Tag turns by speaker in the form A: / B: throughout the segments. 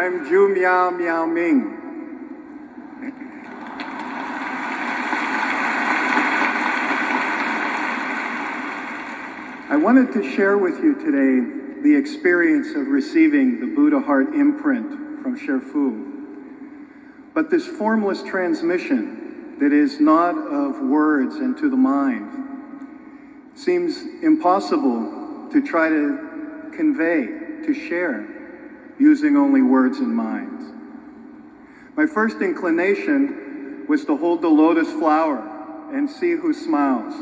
A: I'm Juemiao Miaoming. I wanted to share with you today the experience of receiving the Buddha Heart imprint from Sherfu. But this formless transmission that is not of words and to the mind seems impossible to try to convey, to share, using only words and minds. My first inclination was to hold the lotus flower and see who smiles.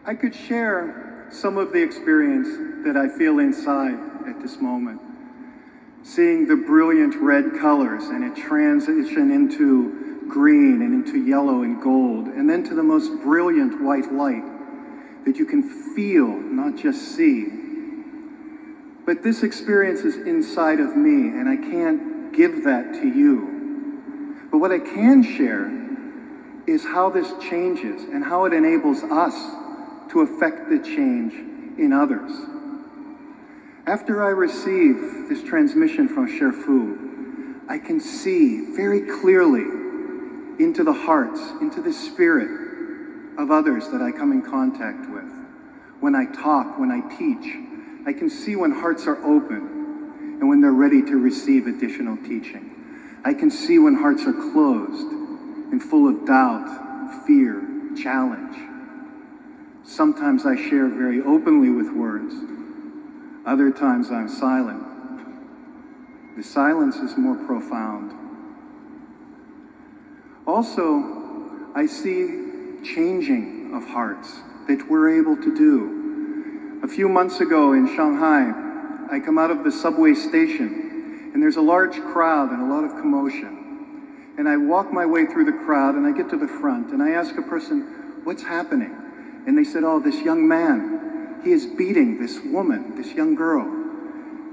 A: I could share some of the experience that I feel inside at this moment. Seeing the brilliant red colors and it transition into green and into yellow and gold, and then to the most brilliant white light that you can feel, not just see. But this experience is inside of me, and I can't give that to you. But what I can share is how this changes and how it enables us to affect the change in others. After I receive this transmission from Sherfu, I can see very clearly into the hearts, into the spirit of others that I come in contact with. When I talk, when I teach, I can see when hearts are open and when they're ready to receive additional teaching. I can see when hearts are closed and full of doubt, fear, challenge. Sometimes I share very openly with words. Other times I'm silent. The silence is more profound. Also, I see changing of hearts that we're able to do. A few months ago in Shanghai, I come out of the subway station and there's a large crowd and a lot of commotion. And I walk my way through the crowd and I get to the front and I ask a person, what's happening? And they said, oh, this young man, he is beating this woman, this young girl.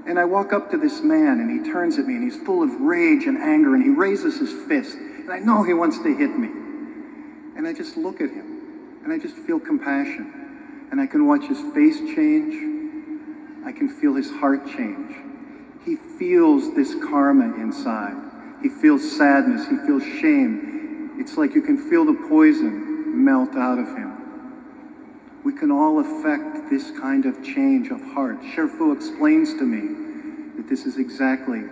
A: And I walk up to this man and he turns at me and he's full of rage and anger and he raises his fist. And I know he wants to hit me. And I just look at him and I just feel compassion. And I can watch his face change. I can feel his heart change. He feels this karma inside. He feels sadness, he feels shame. It's like you can feel the poison melt out of him. We can all affect this kind of change of heart. Sherfu explains to me that this is exactly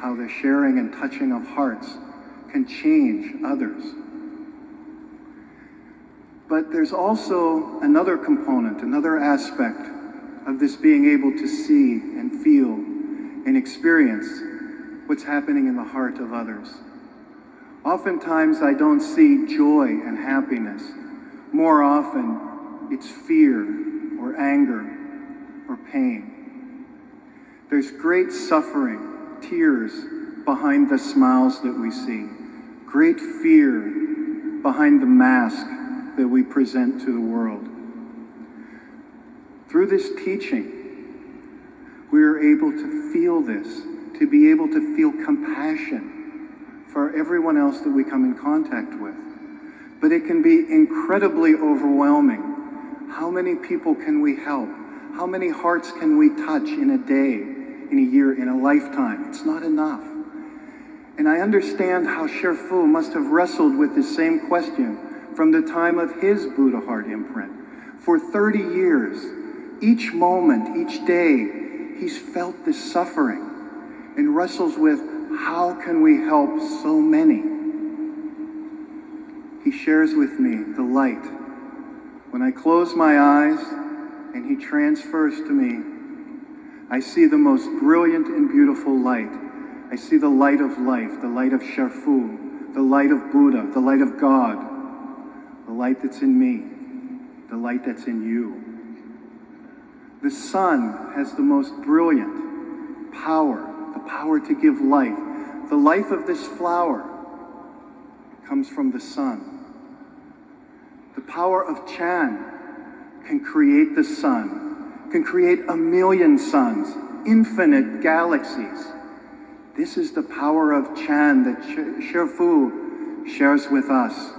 A: how the sharing and touching of hearts can change others. But there's also another component, another aspect of this being able to see and feel and experience what's happening in the heart of others. Oftentimes I don't see joy and happiness. More often, it's fear or anger or pain. There's great suffering, tears behind the smiles that we see. Great fear behind the mask that we present to the world. Through this teaching, we are able to feel this, to be able to feel compassion for everyone else that we come in contact with. But it can be incredibly overwhelming. How many people can we help? How many hearts can we touch in a day, in a year, in a lifetime? It's not enough. And I understand how Sherfu must have wrestled with this same question from the time of his Buddha Heart imprint. For 30 years, each moment, each day, he's felt this suffering and wrestles with how can we help so many? He shares with me the light. When I close my eyes and he transfers to me, I see the most brilliant and beautiful light. I see the light of life, the light of Sherfu, the light of Buddha, the light of God, the light that's in me, the light that's in you. The sun has the most brilliant power, the power to give life. The life of this flower comes from the sun. The power of Chan can create the sun, can create 1,000,000 suns, infinite galaxies. This is the power of Chan that Sherfu shares with us.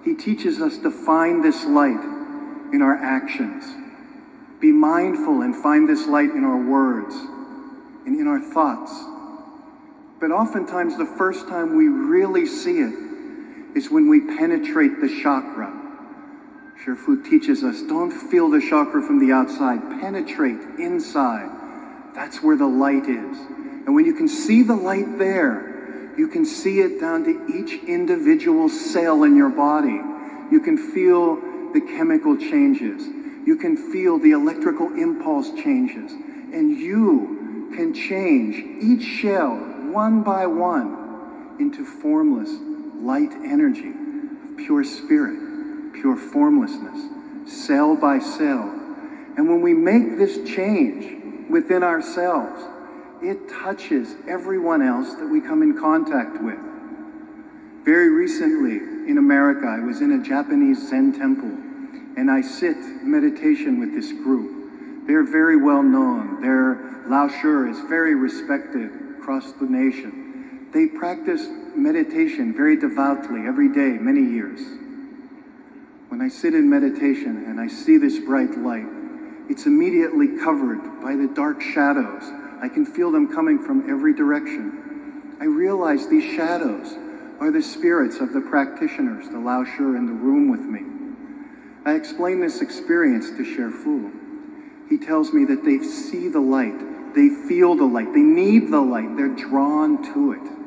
A: He teaches us to find this light in our actions. Be mindful and find this light in our words and in our thoughts. But oftentimes the first time we really see it is when we penetrate the chakra. Shifu teaches us, don't feel the chakra from the outside, penetrate inside. That's where the light is. And when you can see the light there, you can see it down to each individual cell in your body. You can feel the chemical changes. You can feel the electrical impulse changes. And you can change each shell one by one into formless light energy of pure spirit, pure formlessness, cell by cell. And when we make this change within ourselves, it touches everyone else that we come in contact with. Very recently in America, I was in a Japanese Zen temple, and I sit meditation with this group. They're very well known. Their Lao Shu is very respected across the nation. They practice meditation very devoutly every day, many years. When I sit in meditation and I see this bright light, it's immediately covered by the dark shadows. I can feel them coming from every direction. I realize these shadows are the spirits of the practitioners, the Lao Shu in the room with me. I explain this experience to Shifu. He tells me that they see the light, they feel the light, they need the light, they're drawn to it.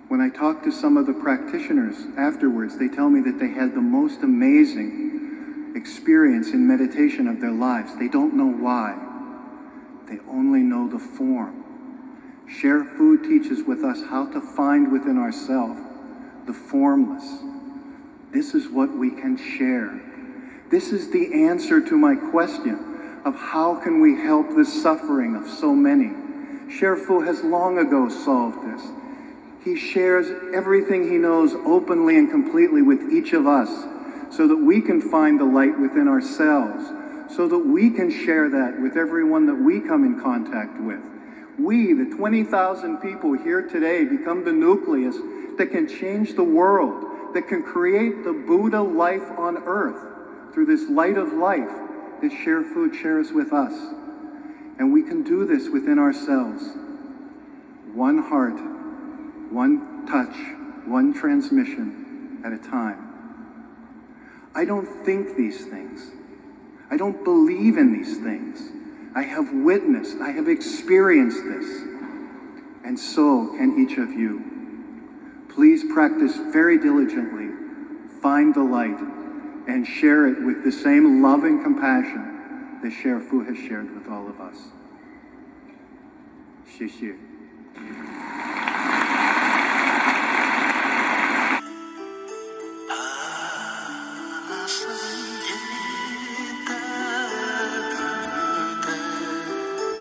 A: When I talk to some of the practitioners afterwards, they tell me that they had the most amazing experience in meditation of their lives. They don't know why. They only know the form. Shifu teaches with us how to find within ourselves the formless. This is what we can share. This is the answer to my question of how can we help the suffering of so many. Shifu has long ago solved this. He shares everything he knows openly and completely with each of us so that we can find the light within ourselves, so that we can share that with everyone that we come in contact with. We, the 20,000 people here today, become the nucleus that can change the world, that can create the Buddha life on earth through this light of life that Shifu shares with us. And we can do this within ourselves. One heart, one touch, one transmission at a time. I don't think these things. I don't believe in these things. I have witnessed, I have experienced this. And so can each of you. Please practice very diligently, find the light, and share it with the same love and compassion that Shifu has shared with all of us. 谢谢。